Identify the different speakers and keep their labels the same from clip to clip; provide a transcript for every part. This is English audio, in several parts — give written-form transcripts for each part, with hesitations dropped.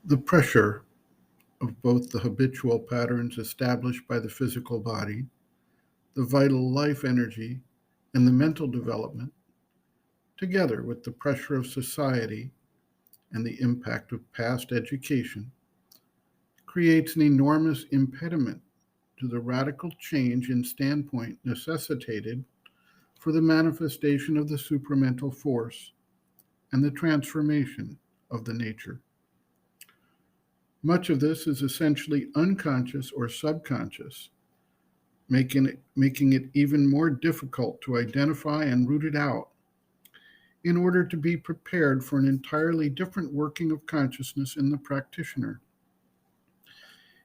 Speaker 1: The pressure of both the habitual patterns established by the physical body, the vital life energy, and the mental development, together with the pressure of society and the impact of past education, creates an enormous impediment to the radical change in standpoint necessitated for the manifestation of the supramental force and the transformation of the nature. Much of this is essentially unconscious or subconscious, making it even more difficult to identify and root it out in order to be prepared for an entirely different working of consciousness in the practitioner.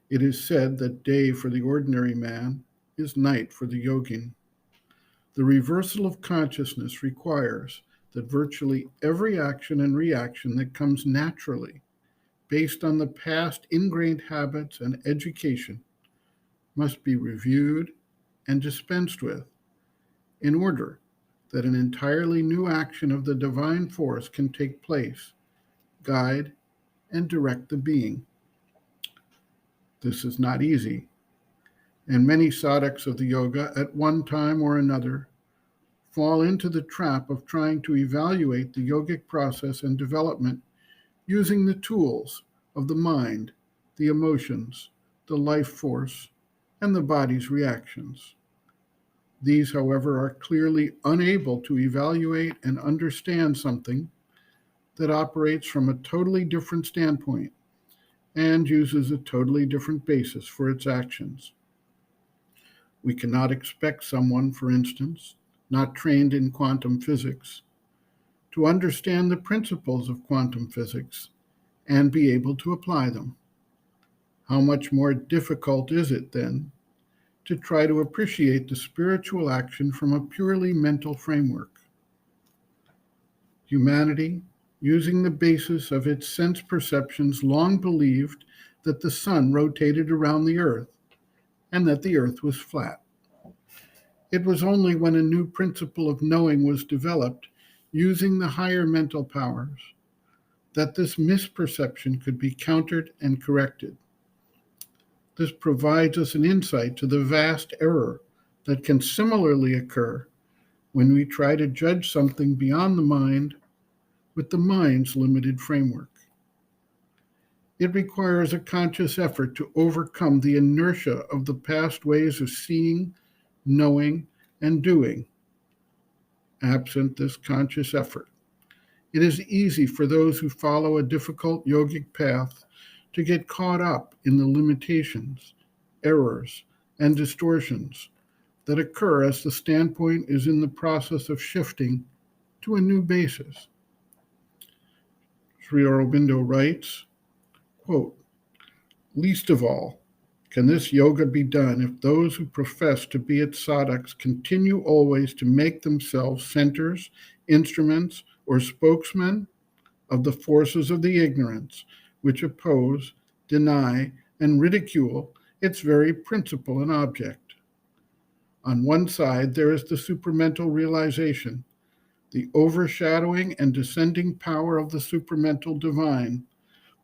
Speaker 1: It is said that day for the ordinary man is night for the yogin. The reversal of consciousness requires that virtually every action and reaction that comes naturally, based on the past ingrained habits and education, must be reviewed and dispensed with in order that an entirely new action of the divine force can take place, guide, and direct the being. This is not easy, and many sadhaks of the yoga at one time or another fall into the trap of trying to evaluate the yogic process and development using the tools of the mind, the emotions, the life force, and the body's reactions. These, however, are clearly unable to evaluate and understand something that operates from a totally different standpoint and uses a totally different basis for its actions. We cannot expect someone, for instance, not trained in quantum physics, to understand the principles of quantum physics and be able to apply them. How much more difficult is it, then, to try to appreciate the spiritual action from a purely mental framework? Humanity, using the basis of its sense perceptions, long believed that the sun rotated around the earth and that the earth was flat. It was only when a new principle of knowing was developed using the higher mental powers that this misperception could be countered and corrected. This provides us an insight to the vast error that can similarly occur when we try to judge something beyond the mind with the mind's limited framework. It requires a conscious effort to overcome the inertia of the past ways of seeing, knowing, and doing. Absent this conscious effort, it is easy for those who follow a difficult yogic path to get caught up in the limitations, errors, and distortions that occur as the standpoint is in the process of shifting to a new basis. Sri Aurobindo writes, quote, "Least of all can this yoga be done if those who profess to be its sadhaks continue always to make themselves centers, instruments, or spokesmen of the forces of the ignorance which oppose, deny, and ridicule its very principle and object. On one side, there is the supramental realization, the overshadowing and descending power of the supramental divine,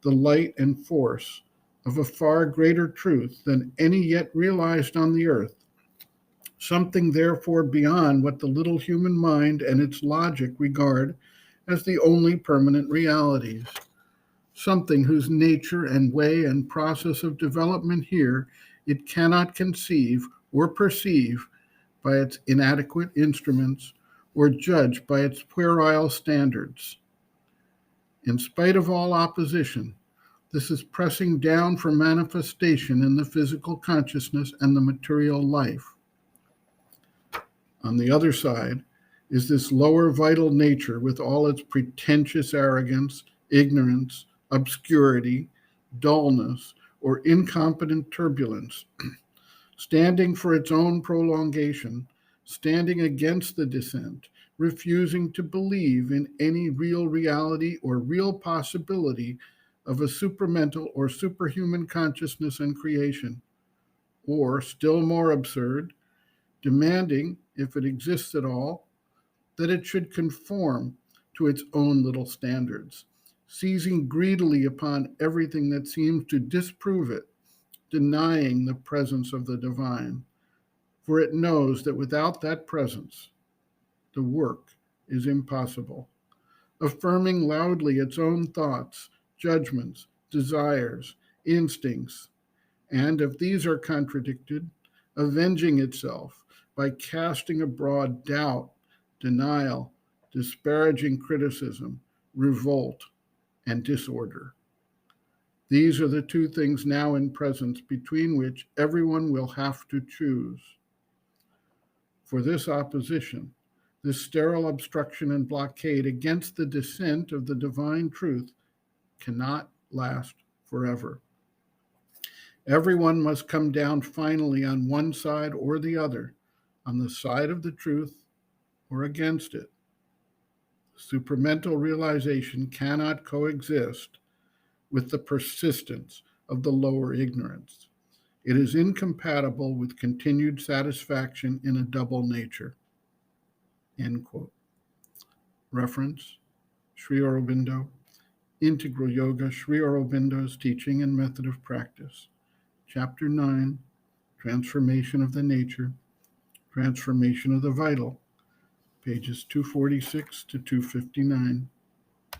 Speaker 1: the light and force of a far greater truth than any yet realized on the earth, something therefore beyond what the little human mind and its logic regard as the only permanent realities, something whose nature and way and process of development here it cannot conceive or perceive by its inadequate instruments or judge by its puerile standards. In spite of all opposition, this is pressing down for manifestation in the physical consciousness and the material life. On the other side is this lower vital nature with all its pretentious arrogance, ignorance, obscurity, dullness, or incompetent turbulence, standing for its own prolongation, standing against the descent, refusing to believe in any real reality or real possibility of a supramental or superhuman consciousness and creation, or, still more absurd, demanding, if it exists at all, that it should conform to its own little standards, seizing greedily upon everything that seems to disprove it, denying the presence of the divine, for it knows that without that presence, the work is impossible. Affirming loudly its own thoughts, judgments, desires, instincts, and if these are contradicted, avenging itself by casting abroad doubt, denial, disparaging criticism, revolt, and disorder. These are the two things now in presence between which everyone will have to choose. For this opposition, this sterile obstruction and blockade against the descent of the divine truth cannot last forever. Everyone must come down finally on one side or the other, on the side of the truth or against it. Supramental realization cannot coexist with the persistence of the lower ignorance. It is incompatible with continued satisfaction in a double nature. End quote. Reference, Sri Aurobindo, Integral Yoga, Sri Aurobindo's Teaching and Method of Practice. Chapter 9, Transformation of the Nature, Transformation of the Vital, pages 246 to 259.